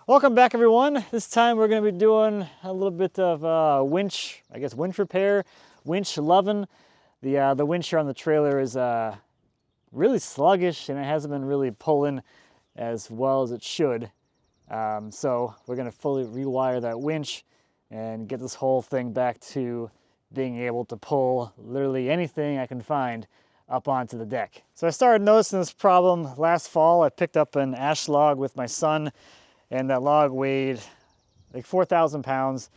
Welcome back, everyone. This time we're going to be doing a little bit of winch repair, winch loving. The winch here on the trailer is really sluggish and it hasn't been really pulling as well as it should. So we're going to fully rewire that winch and get this whole thing back to being able to pull literally anything I can find up onto the deck. So I started noticing this problem last fall. I picked up an ash log with my son, and that log weighed like 4,000 pounds,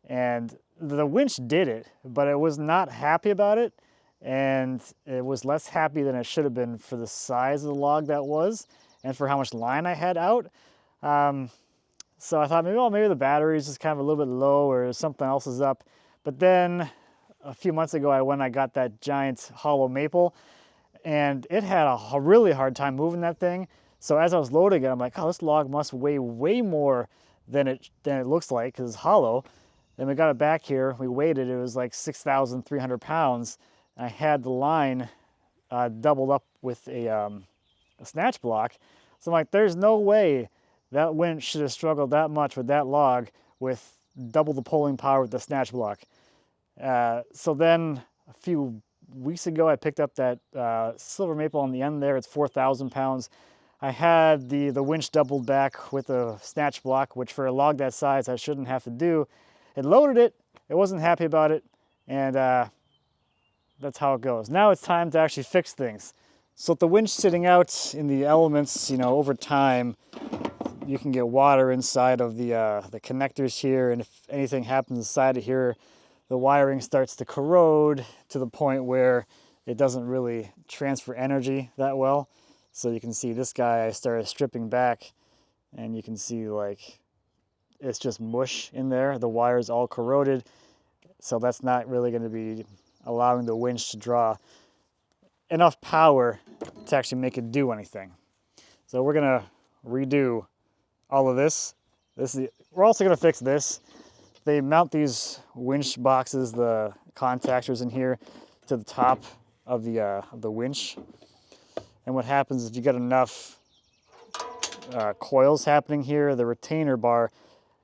and the winch did it, but it was not happy about it, and it was less happy than it should have been for the size of the log that was and for how much line I had out. So I thought maybe the battery is just kind of a little bit low or something else is up. But then a few months ago I got that giant hollow maple, and it had a really hard time moving that thing. So as I was loading it, I'm like, oh, this log must weigh way more than it looks like because it's hollow. Then we got it back here, we weighed it, it was like 6,300 pounds. I had the line doubled up with a snatch block. So I'm like, there's no way that winch should have struggled that much with that log with double the pulling power with the snatch block. So then a few weeks ago, I picked up that silver maple on the end there. It's 4,000 pounds. I had the winch doubled back with a snatch block, which for a log that size, I shouldn't have to do. It loaded it, it wasn't happy about it, and that's how it goes. Now it's time to actually fix things. So with the winch sitting out in the elements, over time, you can get water inside of the connectors here, and if anything happens inside of here, the wiring starts to corrode to the point where it doesn't really transfer energy that well. So you can see this guy, I started stripping back, and you can see like it's just mush in there. The wire's all corroded, so that's not really going to be allowing the winch to draw enough power to actually make it do anything. So we're going to redo all of this. We're also going to fix this. They mount these winch boxes, the contactors in here, to the top of the winch. And what happens is if you get enough coils happening here, the retainer bar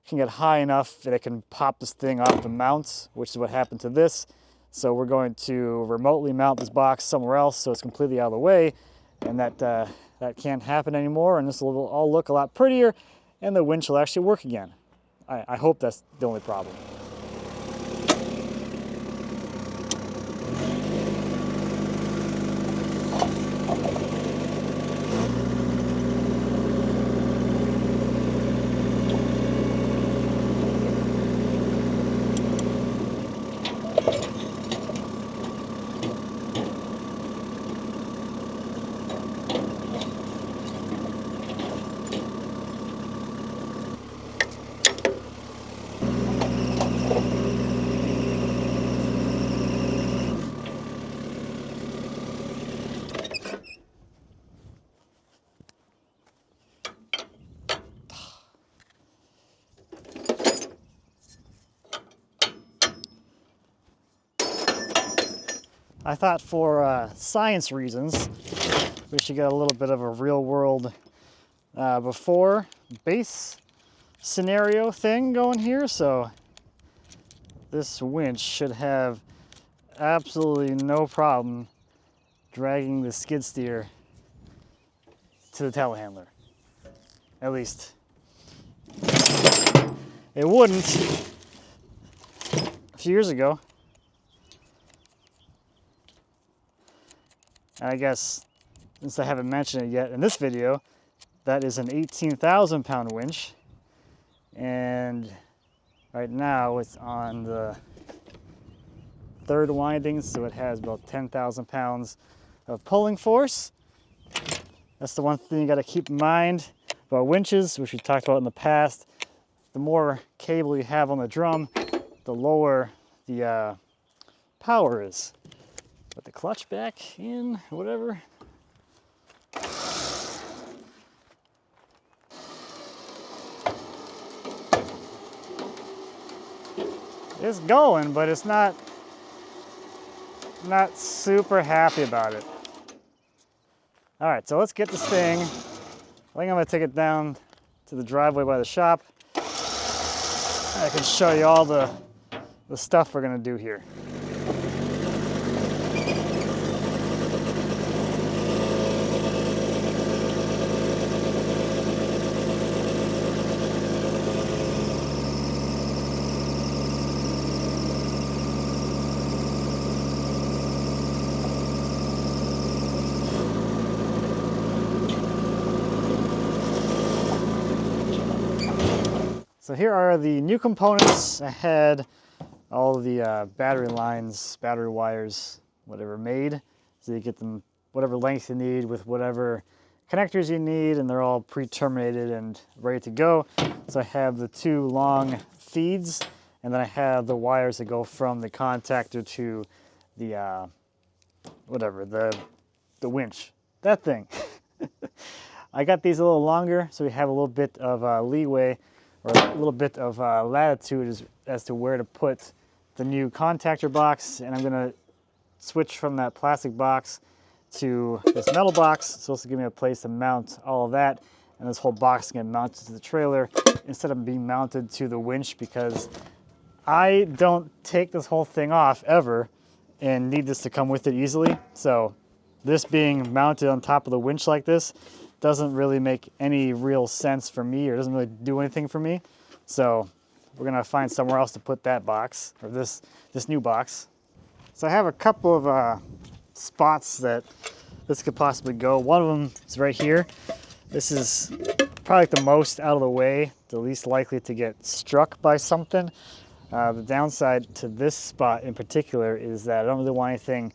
can get high enough that it can pop this thing off the mounts, which is what happened to this. So we're going to remotely mount this box somewhere else so it's completely out of the way, and that can't happen anymore, and this will all look a lot prettier, and the winch will actually work again. I hope that's the only problem. I thought for science reasons, we should get a little bit of a real world before base scenario thing going here. So this winch should have absolutely no problem dragging the skid steer to the telehandler. At least it wouldn't a few years ago. I guess, since I haven't mentioned it yet in this video, that is an 18,000 pound winch. And right now it's on the third winding, so it has about 10,000 pounds of pulling force. That's the one thing you gotta keep in mind about winches, which we talked about in the past. The more cable you have on the drum, the lower the power is. Put the clutch back in, whatever. It's going, but it's not super happy about it. All right, so let's get this thing. I think I'm gonna take it down to the driveway by the shop. I can show you all the stuff we're gonna do here. So here are the new components. I had all the battery lines, battery wires, whatever made. So you get them whatever length you need with whatever connectors you need, and they're all pre-terminated and ready to go. So I have the two long feeds, and then I have the wires that go from the contactor to the whatever, the winch. That thing. I got these a little longer, so we have a little bit of leeway, or a little bit of latitude as to where to put the new contactor box. And I'm gonna switch from that plastic box to this metal box. It's supposed to give me a place to mount all of that, and this whole box is gonna mount to the trailer instead of being mounted to the winch, because I don't take this whole thing off ever and need this to come with it easily. So this being mounted on top of the winch like this doesn't really make any real sense for me, or doesn't really do anything for me. So we're gonna find somewhere else to put that box, or this new box. So I have a couple of spots that this could possibly go. One of them is right here. This is probably the most out of the way, the least likely to get struck by something. The downside to this spot in particular is that I don't really want anything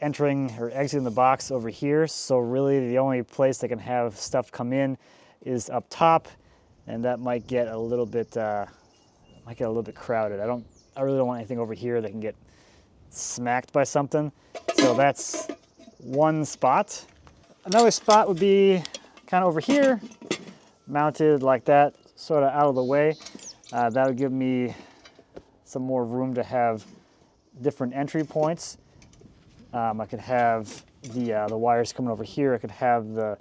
entering or exiting the box over here. So really the only place that can have stuff come in is up top, and that might get a little bit crowded. I really don't want anything over here that can get smacked by something. So that's one spot. Another spot would be kind of over here, mounted like that, sort of out of the way. That would give me some more room to have different entry points. I could have the wires coming over here. I could have the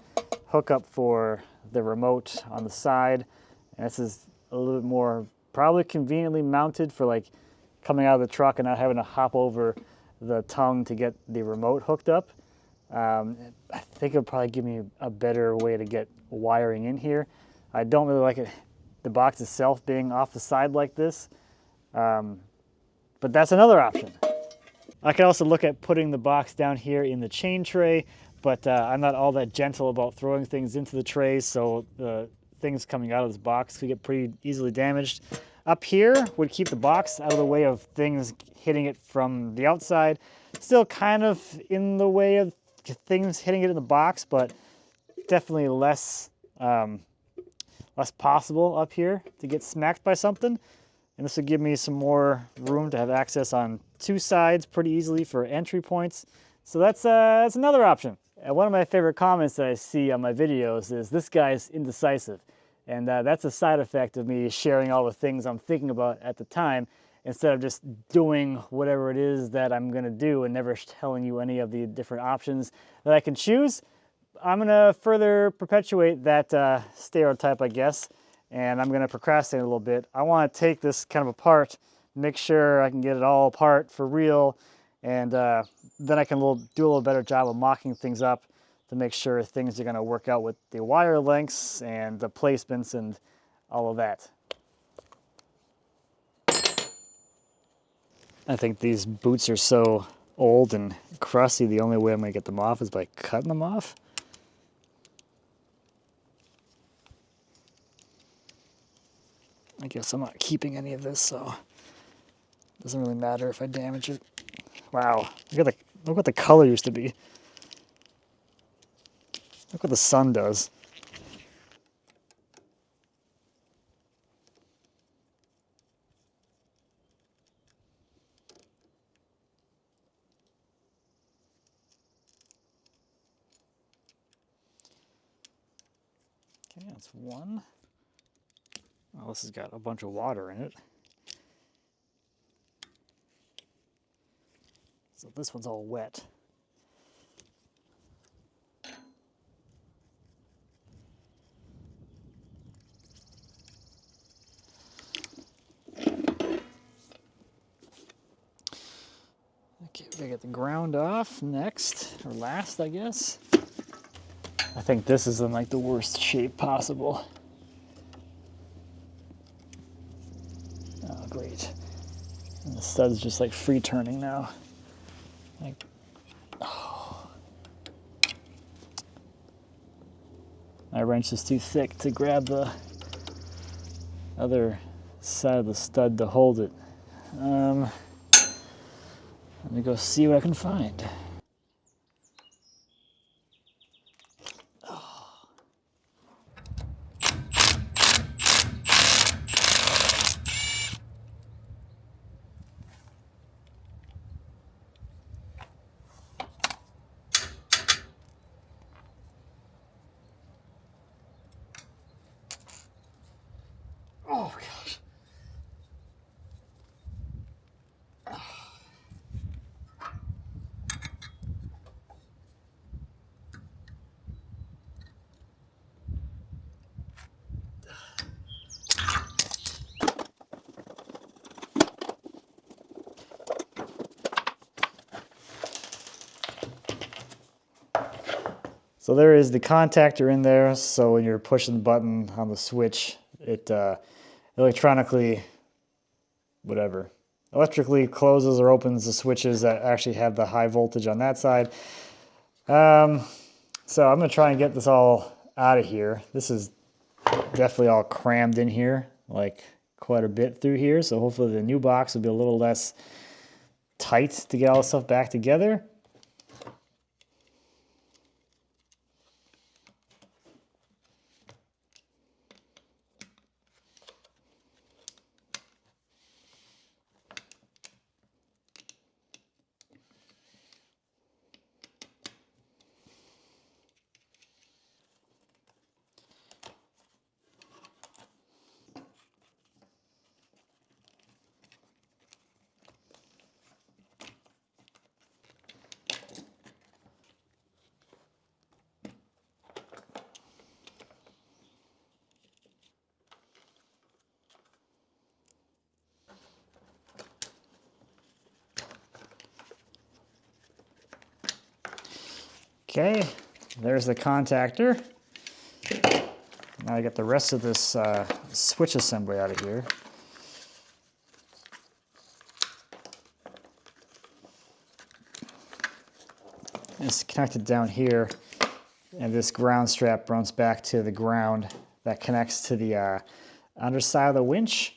hookup for the remote on the side. And this is a little bit more probably conveniently mounted for like coming out of the truck and not having to hop over the tongue to get the remote hooked up. I think it would probably give me a better way to get wiring in here. I don't really like the box itself being off the side like this, but that's another option. I could also look at putting the box down here in the chain tray, but I'm not all that gentle about throwing things into the trays, so the things coming out of this box could get pretty easily damaged. Up here would keep the box out of the way of things hitting it from the outside. Still kind of in the way of things hitting it in the box, but definitely less possible up here to get smacked by something. And this would give me some more room to have access on two sides pretty easily for entry points. So that's another option. And one of my favorite comments that I see on my videos is, "This guy's indecisive." And that's a side effect of me sharing all the things I'm thinking about at the time, instead of just doing whatever it is that I'm gonna do and never telling you any of the different options that I can choose. I'm gonna further perpetuate that stereotype, I guess. And I'm gonna procrastinate a little bit. I wanna take this kind of apart, make sure I can get it all apart for real, and then I can do a little better job of mocking things up to make sure things are gonna work out with the wire lengths and the placements and all of that. I think these boots are so old and crusty, the only way I'm gonna get them off is by cutting them off. I guess I'm not keeping any of this, so it doesn't really matter if I damage it. Wow, look what the color used to be. Look what the sun does. Okay, that's one. Oh, this has got a bunch of water in it. So this one's all wet. Gotta get the ground off next, or last, I guess. I think this is in like the worst shape possible. Oh, great. And the stud's just like free turning now. Like, oh. My wrench is too thick to grab the other side of the stud to hold it. Let me go see what I can find. Oh gosh. So there is the contactor in there, so when you're pushing the button on the switch, it electrically closes or opens the switches that actually have the high voltage on that side. So I'm gonna try and get this all out of here. This is definitely all crammed in here, like quite a bit through here. So hopefully the new box will be a little less tight to get all this stuff back together. Okay, there's the contactor. Now I get the rest of this switch assembly out of here. It's connected down here, and this ground strap runs back to the ground that connects to the underside of the winch.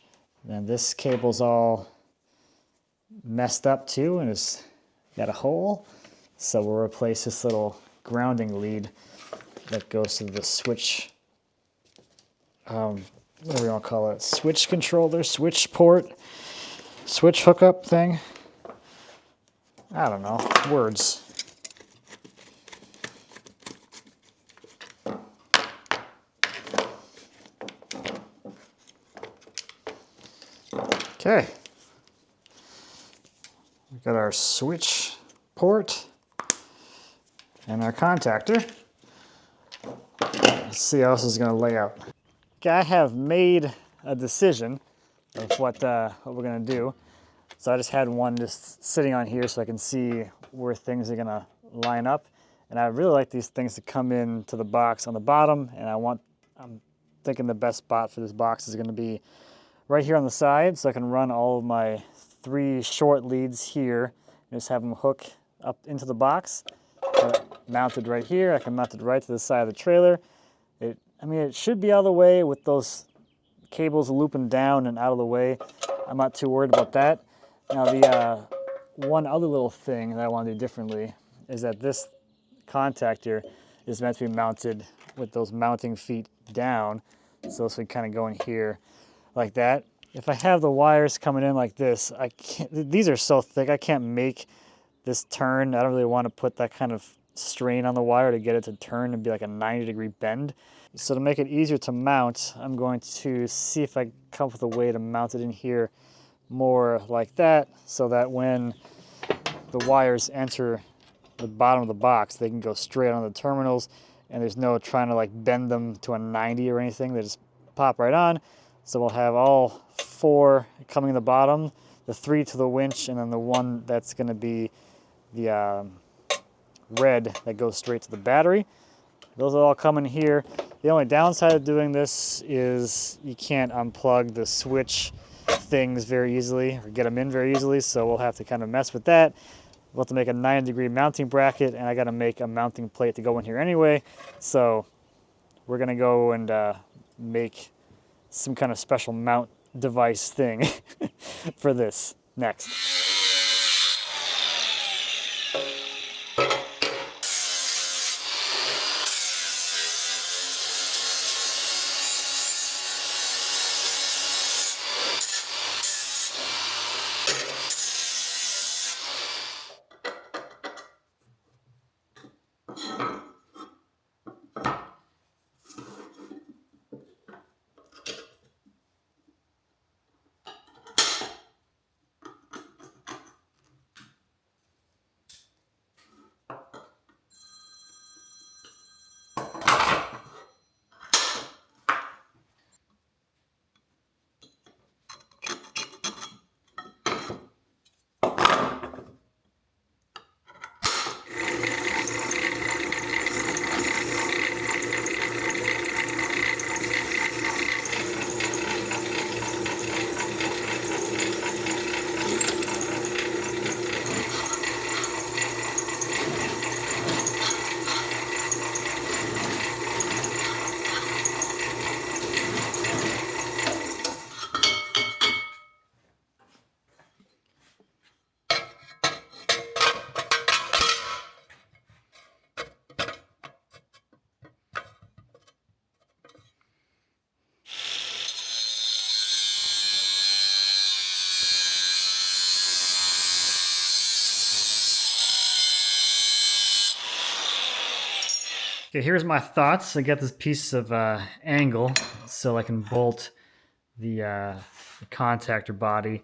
And this cable's all messed up too, and it's got a hole. So we'll replace this little grounding lead that goes to the switch, what do we want to call it? Switch controller, switch port, switch hookup thing. I don't know, words. Okay, we got our switch port and our contactor. Let's see how this is going to lay out. Okay, I have made a decision of what we're going to do. So I just had one just sitting on here so I can see where things are going to line up. And I really like these things to come into the box on the bottom, and I'm thinking the best spot for this box is going to be right here on the side, so I can run all of my 3 short leads here and just have them hook up into the box. Mounted right here. I can mount it right to the side of the trailer. It should be out of the way with those cables looping down and out of the way. I'm not too worried about that. Now the one other little thing that I want to do differently is that this contactor is meant to be mounted with those mounting feet down. So this would kind of go in here like that. If I have the wires coming in like this, I can't, these are so thick, I can't make this turn. I don't really want to put that kind of strain on the wire to get it to turn and be like a 90-degree bend. So to make it easier to mount, I'm going to see if I come up with a way to mount it in here more like that, so that when the wires enter the bottom of the box, they can go straight on the terminals, and there's no trying to like bend them to a 90 or anything. They just pop right on. So we'll have all 4 coming in the bottom, the 3 to the winch, and then the one that's going to be the red that goes straight to the battery. Those will all come in here. The only downside of doing this is you can't unplug the switch things very easily or get them in very easily, so we'll have to kind of mess with that. We'll have to make a 90-degree mounting bracket, and I got to make a mounting plate to go in here anyway, so we're going to go and make some kind of special mount device thing for this next. Okay, here's my thoughts. I got this piece of angle so I can bolt the contactor body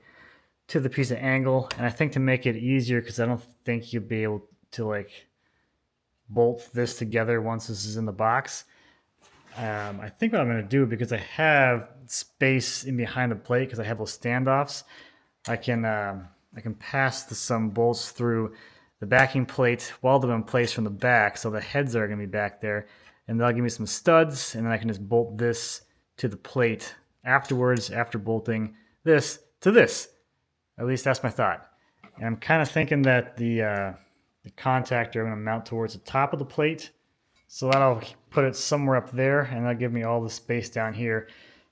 to the piece of angle, and I think to make it easier, because I don't think you'll be able to like bolt this together once this is in the box. I think what I'm going to do, because I have space in behind the plate, because I have those standoffs, I can pass some bolts through the backing plate, weld them in place from the back, so the heads are going to be back there, and they'll give me some studs, and then I can just bolt this to the plate afterwards, after bolting this to this. At least that's my thought. And I'm kind of thinking that the contactor I'm going to mount towards the top of the plate, so that'll put it somewhere up there, and that'll give me all the space down here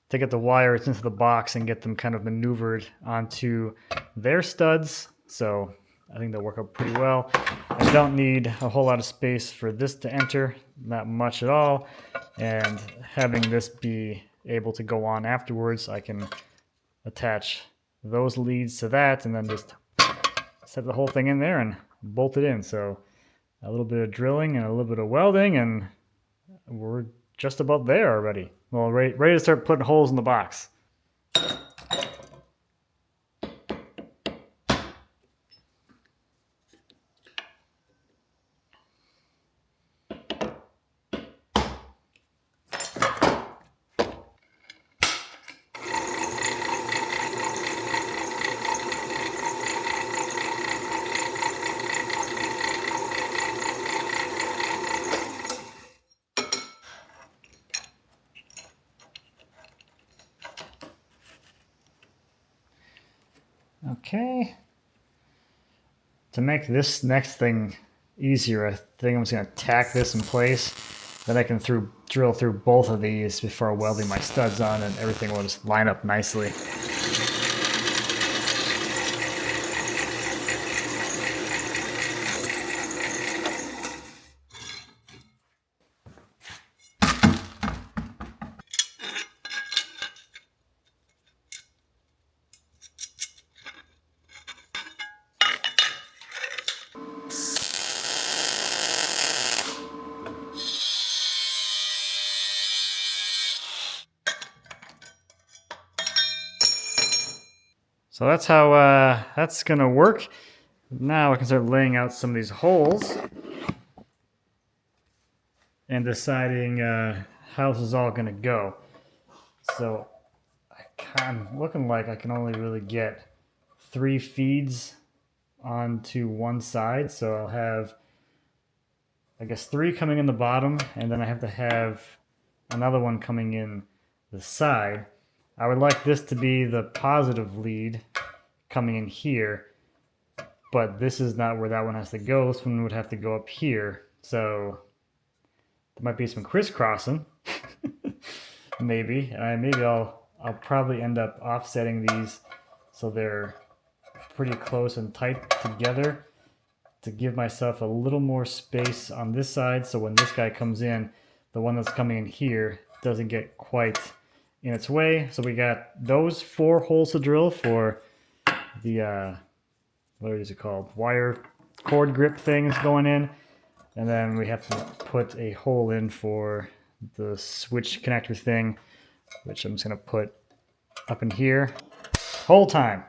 to get the wires into the box and get them kind of maneuvered onto their studs. So I think they'll work out pretty well. I don't need a whole lot of space for this to enter, not much at all. And having this be able to go on afterwards, I can attach those leads to that and then just set the whole thing in there and bolt it in. So a little bit of drilling and a little bit of welding, and we're just about there already. Well, ready to start putting holes in the box. Okay. To make this next thing easier, I think I'm just going to tack this in place. Then I can drill through both of these before welding my studs on, and everything will just line up nicely. So that's how that's going to work. Now I can start laying out some of these holes and deciding how this is all going to go. So I'm looking like I can only really get 3 feeds onto one side. So I'll have, I guess, 3 coming in the bottom, and then I have to have another one coming in the side. I would like this to be the positive lead coming in here, but this is not where that one has to go. This one would have to go up here. So there might be some crisscrossing. Maybe. Maybe I'll probably end up offsetting these so they're pretty close and tight together to give myself a little more space on this side, so when this guy comes in, the one that's coming in here doesn't get quite in its way. So we got those 4 holes to drill for the what is it called, wire cord grip things going in, and then we have to put a hole in for the switch connector thing, which I'm just gonna put up in here. Whole time.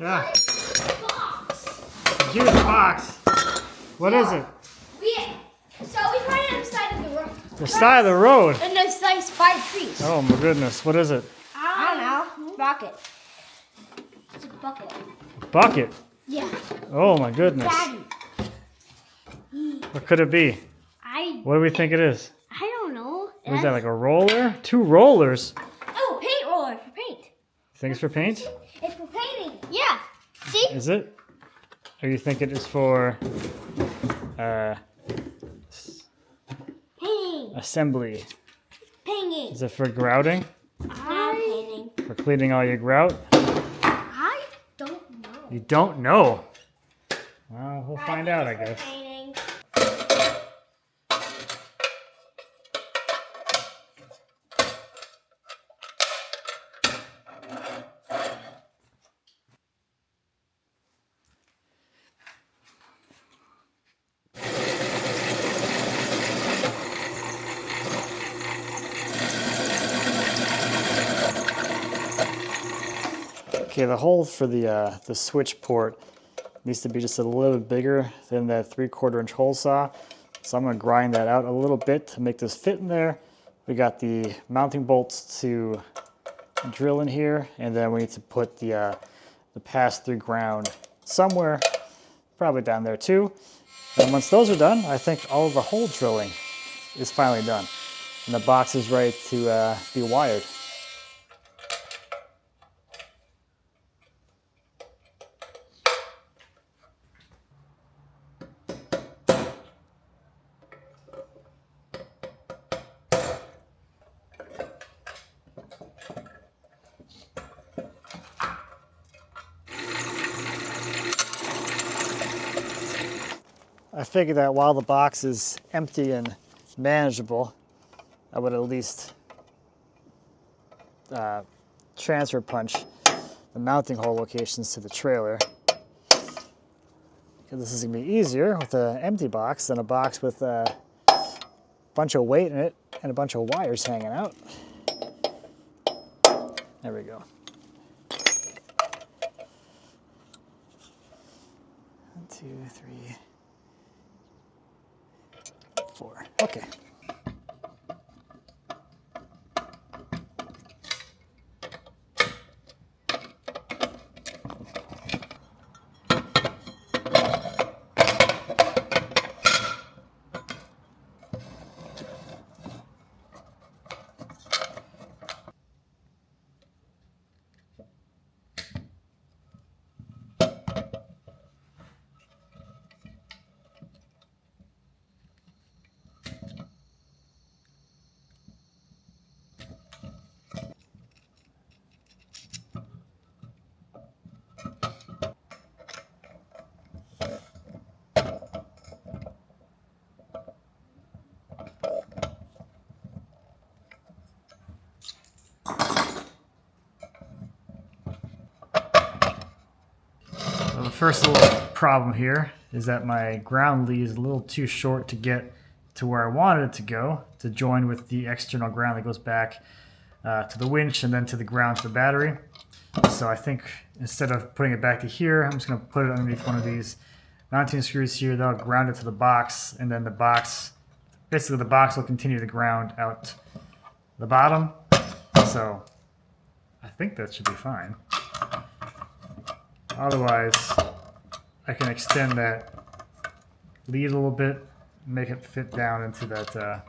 Yeah. Huge box. What is it? So we find it on the side of the road. The side of the road? And there's nice 5 trees. Oh my goodness. What is it? I don't know. Bucket. It's a bucket. Bucket? Yeah. Oh my goodness. Daddy. What could it be? What do we think it is? I don't know. What is that, like a roller? 2 rollers? Oh, paint roller for paint. Think it's for paint? It's for painting. Yeah. See? Is it? Or you think it is for Painting. assembly? Painting. Is it for grouting? Painting. For cleaning all your grout? I don't know. You don't know? Well, we'll find out, I guess. Painting. Okay, the hole for the switch port needs to be just a little bit bigger than that 3/4 inch hole saw. So I'm going to grind that out a little bit to make this fit in there. We got the mounting bolts to drill in here, and then we need to put the pass-through ground somewhere, probably down there too. And once those are done, I think all of the hole drilling is finally done. And the box is ready to be wired. I figured that while the box is empty and manageable, I would at least transfer punch the mounting hole locations to the trailer. Because this is going to be easier with an empty box than a box with a bunch of weight in it and a bunch of wires hanging out. There we go. 1, 2, 3, 4. Okay. First little problem here is that my ground lead is a little too short to get to where I wanted it to go, to join with the external ground that goes back to the winch and then to the ground to the battery. So I think instead of putting it back to here, I'm just going to put it underneath one of these mounting screws here. That'll ground it to the box, and then the box, basically the box will continue to ground out the bottom. So I think that should be fine. Otherwise, I can extend that lead a little bit, make it fit down into that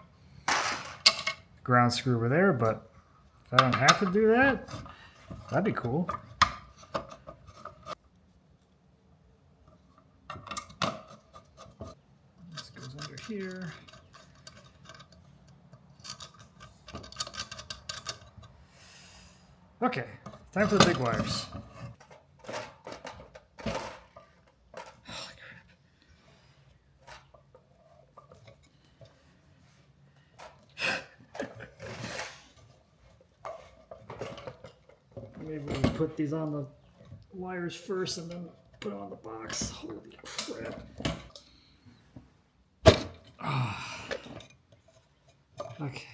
ground screw over there, but if I don't have to do that, that'd be cool. This goes under here. Okay, time for the big wires. Maybe we can put these on the wires first and then put on the box. Holy crap. Oh. Okay.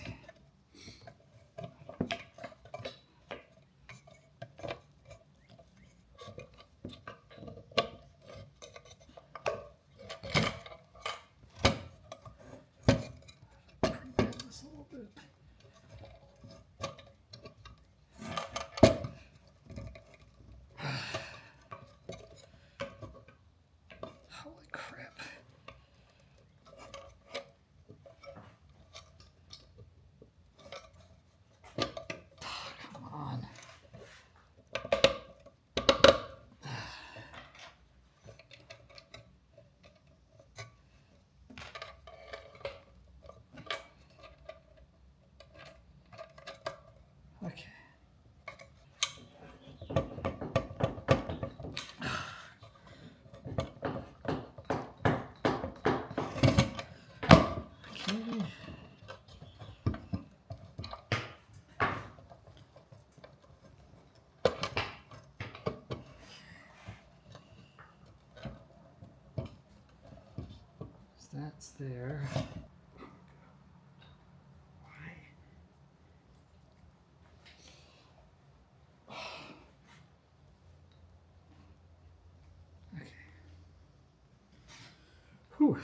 This a little bit. Holy crap. Oh, come on. Okay. That's there. Why? Okay. Whew.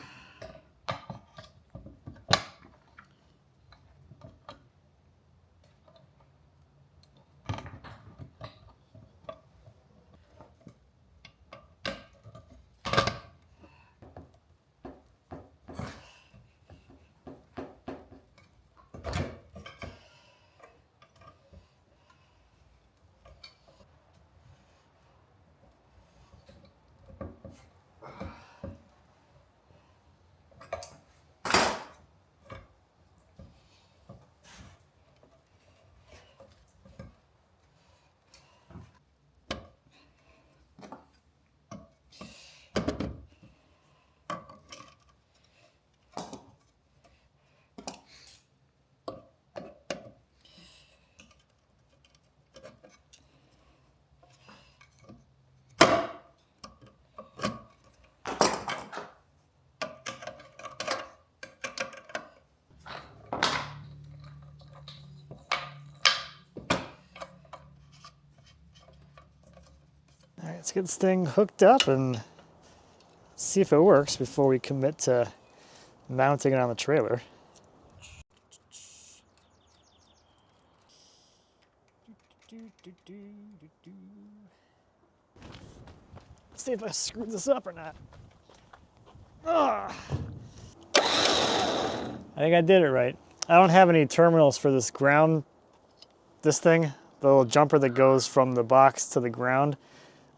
All right, let's get this thing hooked up and see if it works before we commit to mounting it on the trailer. See if I screwed this up or not. Ugh. I think I did it right. I don't have any terminals for this ground, this thing, the little jumper that goes from the box to the ground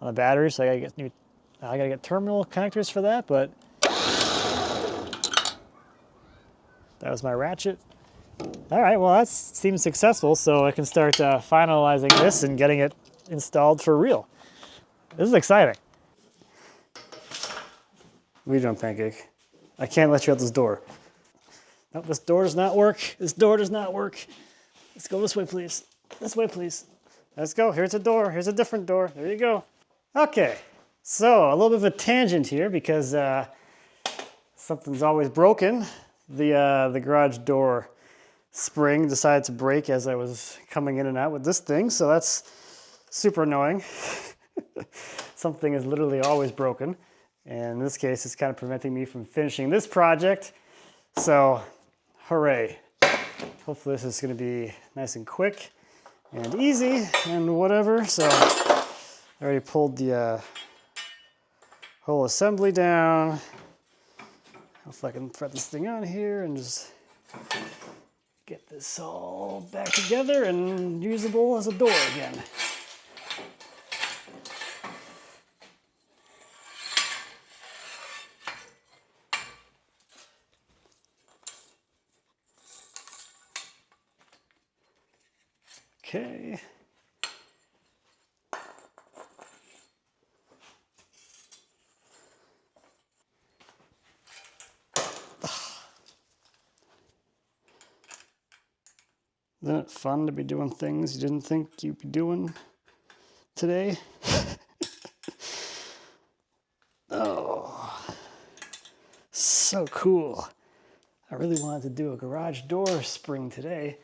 on the battery, so I gotta get terminal connectors for that, but that was my ratchet. All right, well that seems successful, so I can start finalizing this and getting it installed for real. This is exciting. What are you doing, Pancake? I can't let you out this door. Nope, this door does not work. This door does not work. Let's go this way, please. This way, please. Let's go. Here's a door. Here's a different door. There you go. Okay. So, a little bit of a tangent here because something's always broken. The garage door spring decided to break as I was coming in and out with this thing, so that's super annoying. Something is literally always broken. And in this case, it's kind of preventing me from finishing this project. So, hooray. Hopefully this is going to be nice and quick and easy and whatever. So, I already pulled the whole assembly down. Hopefully I can thread this thing on here and just get this all back together and usable as a door again. Okay. Isn't it fun to be doing things you didn't think you'd be doing today? Oh, so cool. I really wanted to do a garage door spring today.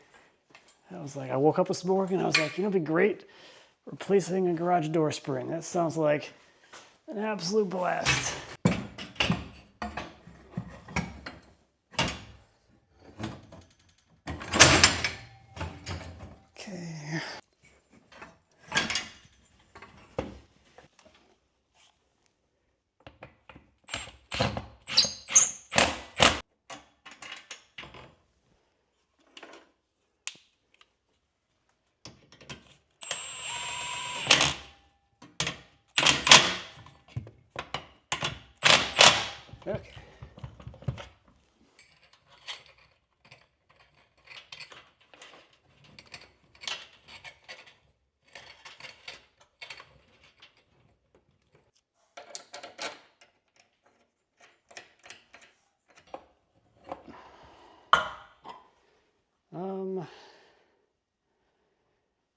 I woke up this morning and I was like, you know, it'd be great replacing a garage door spring. That sounds like an absolute blast. Okay. Okay.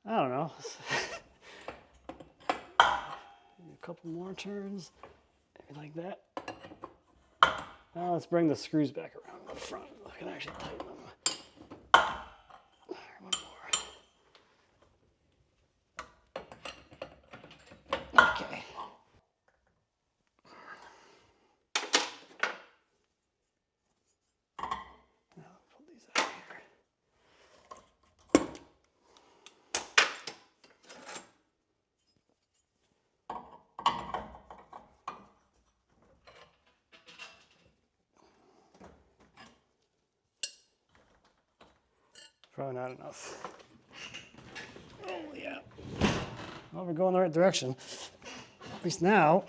I don't know. Maybe a couple more turns, maybe like that. Now let's bring the screws back around the front. I can actually tighten them. One more. Okay. Now pull these out here. Probably not enough. Oh, yeah. Well, we're going the right direction. At least now,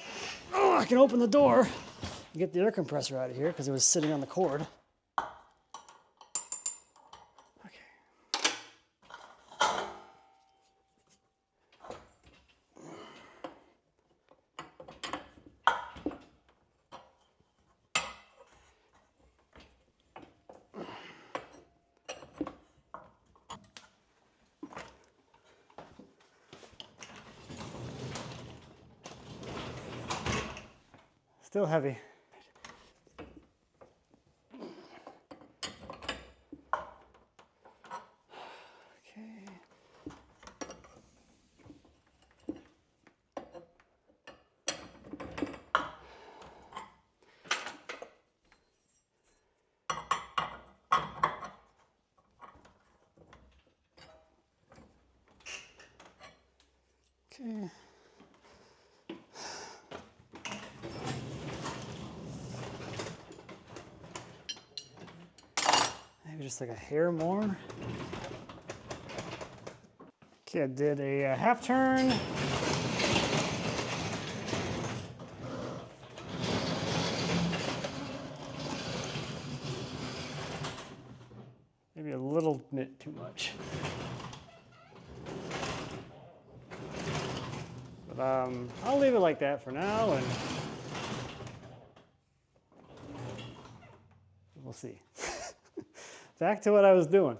I can open the door and get the air compressor out of here because it was sitting on the cord. Okay. Still heavy. Okay. Okay. Maybe just like a hair more. Okay, I did a half turn. Maybe a little bit too much. But I'll leave it like that for now, and we'll see. Back to what I was doing.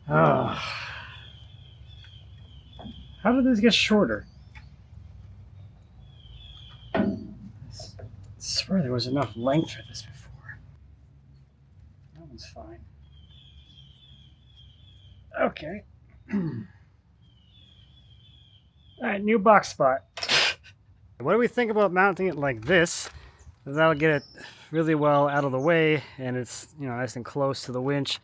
Oh. How did this get shorter? I swear there was enough length for this before. That one's fine. Okay. Alright, new box spot. What do we think about mounting it like this? That'll get it really well out of the way, and it's, you know, nice and close to the winch.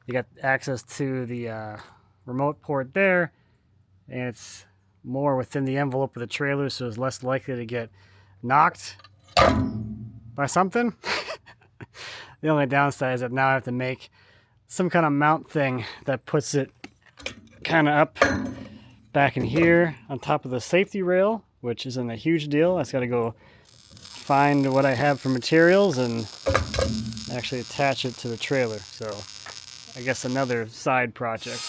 You got access to the remote port there, and it's more within the envelope of the trailer, so it's less likely to get knocked by something. The only downside is that now I have to make some kind of mount thing that puts it kind of up back in here on top of the safety rail, which isn't a huge deal. I just got to go find what I have for materials and actually attach it to the trailer. So I guess another side project.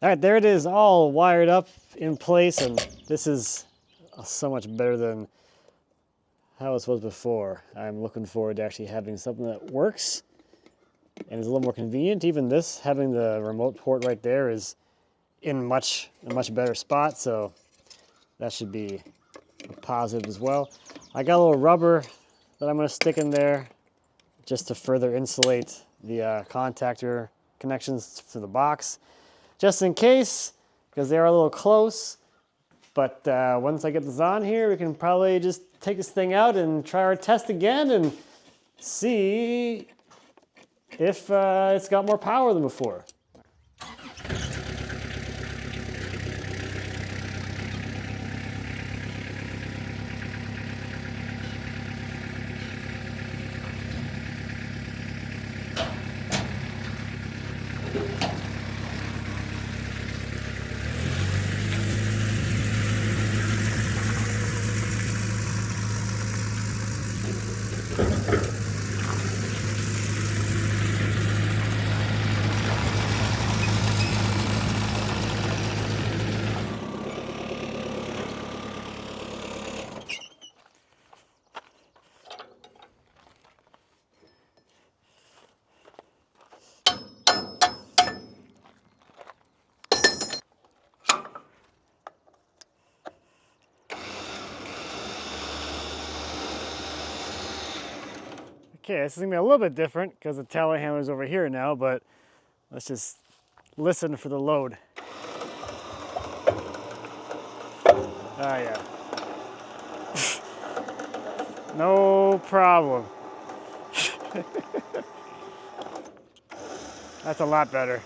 All right, there it is, all wired up in place, and this is so much better than how it was before. I'm looking forward to actually having something that works and is a little more convenient. Even this, having the remote port right there, is in a much better spot, so that should be a positive as well. I got a little rubber that I'm going to stick in there just to further insulate the contactor connections to the box, just in case, because they are a little close. But once I get this on here, we can probably just take this thing out and try our test again and see if it's got more power than before. Okay, this is gonna be a little bit different because the telehandler's over here now, but let's just listen for the load. Ah, yeah. No problem. That's a lot better.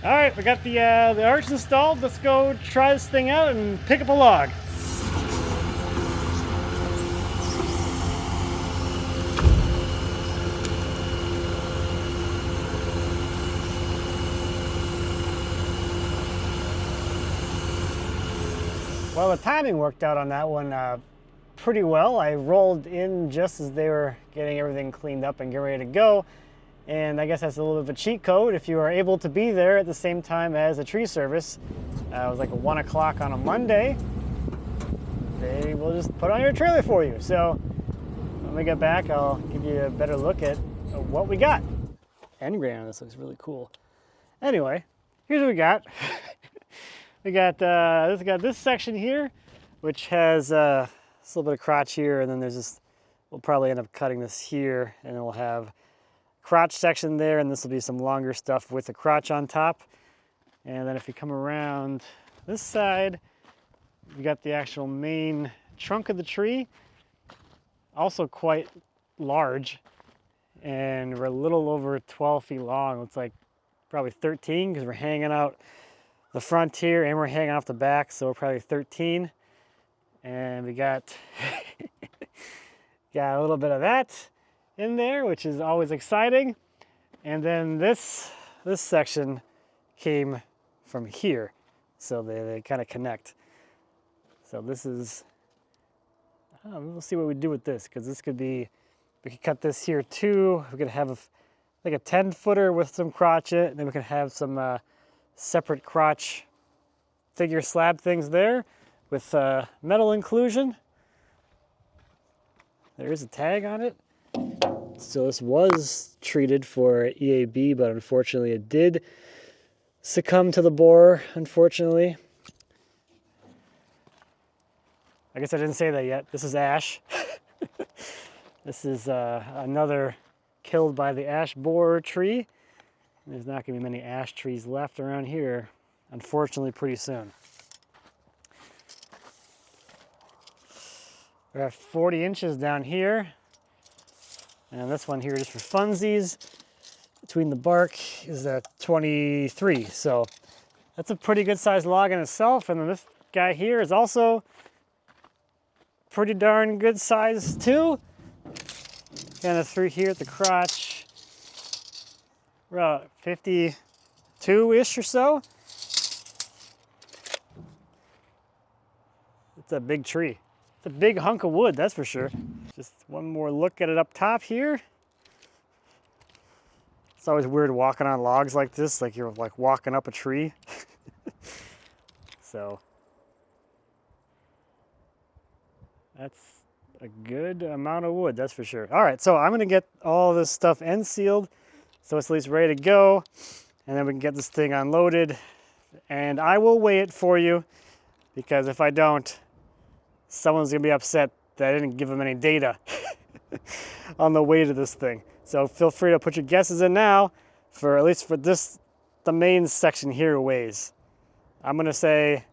All right, we got the arch installed. Let's go try this thing out and pick up a log. Well, the timing worked out on that one pretty well. I rolled in just as they were getting everything cleaned up and getting ready to go. And I guess that's a little bit of a cheat code. If you are able to be there at the same time as the tree service, it was like 1 o'clock on a Monday, they will just put on your trailer for you. So when we get back, I'll give you a better look at what we got. End grain on this looks really cool. Anyway, here's what we got. We got this section here, which has a little bit of crotch here, and then there's this. We'll probably end up cutting this here, and then we'll have crotch section there, and this will be some longer stuff with the crotch on top. And then if you come around this side, we got the actual main trunk of the tree, also quite large, and we're a little over 12 feet long. It's like probably 13 because we're hanging out the front here and we're hanging off the back, so we're probably 13. And we got got a little bit of that in there, which is always exciting. And then this section came from here, so they kind of connect. So this is, we'll see what we do with this, because this could be, we could cut this here too. We could have like a 10-footer with some crotchet, and then we could have some separate crotch figure slab things there with metal inclusion. There is a tag on it. So this was treated for EAB, but unfortunately it did succumb to the borer, unfortunately. I guess I didn't say that yet. This is ash. This is another killed by the ash borer tree. There's not going to be many ash trees left around here, unfortunately, pretty soon. We're at 40 inches down here. And this one here, just for funsies, between the bark is at 23. So that's a pretty good sized log in itself. And then this guy here is also pretty darn good size too. Kind of through here at the crotch. We're about 52-ish or so. It's a big tree. It's a big hunk of wood, that's for sure. Just one more look at it up top here. It's always weird walking on logs like this, like you're like walking up a tree. So that's a good amount of wood, that's for sure. All right, so I'm gonna get all this stuff end sealed, so it's at least ready to go, and then we can get this thing unloaded, and I will weigh it for you, because if I don't, someone's gonna be upset that I didn't give them any data on the weight of this thing. So feel free to put your guesses in now, for at least for this, the main section here weighs. I'm gonna say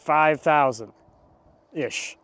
5,000-ish.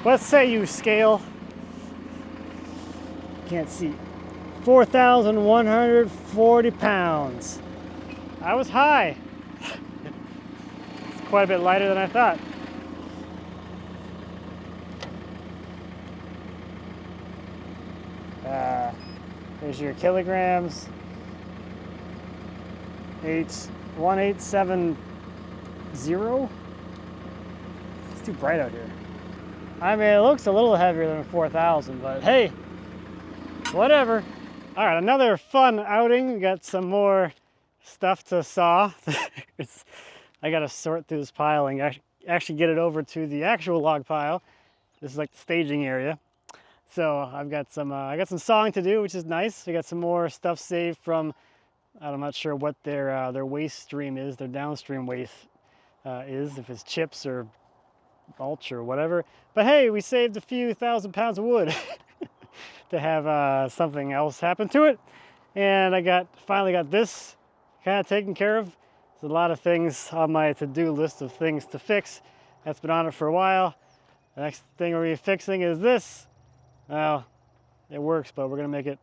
let's say you scale, can't see, 4,140 pounds. I was high. It's quite a bit lighter than I thought. Here's your kilograms. 1870. It's too bright out here. I mean, it looks a little heavier than 4,000, but hey, whatever. All right, another fun outing. We got some more stuff to saw. I got to sort through this pile and actually get it over to the actual log pile. This is like the staging area. So I've got some, I got some sawing to do, which is nice. We got some more stuff saved from, I'm not sure what their waste stream is, their downstream waste is, if it's chips or mulch or whatever. But hey, we saved a few thousand pounds of wood to have something else happen to it. And I finally got this kind of taken care of. There's a lot of things on my to-do list of things to fix. That's been on it for a while. The next thing we're gonna be fixing is this. Well, it works, but we're gonna make it,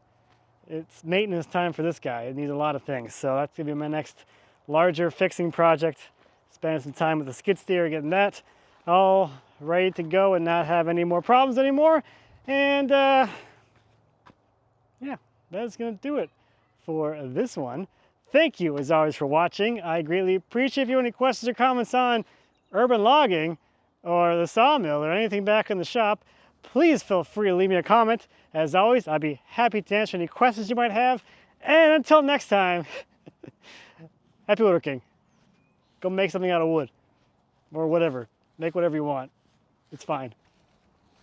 it's maintenance time for this guy. It needs a lot of things. So that's gonna be my next larger fixing project. Spending some time with the skid steer, getting that all ready to go and not have any more problems anymore. And yeah, that's gonna do it for this one. Thank you as always for watching. I greatly appreciate. If you have any questions or comments on urban logging or the sawmill or anything back in the shop, please feel free to leave me a comment. As always, I'd be happy to answer any questions you might have. And until next time, happy woodworking. Go make something out of wood or whatever. Make whatever you want. It's fine.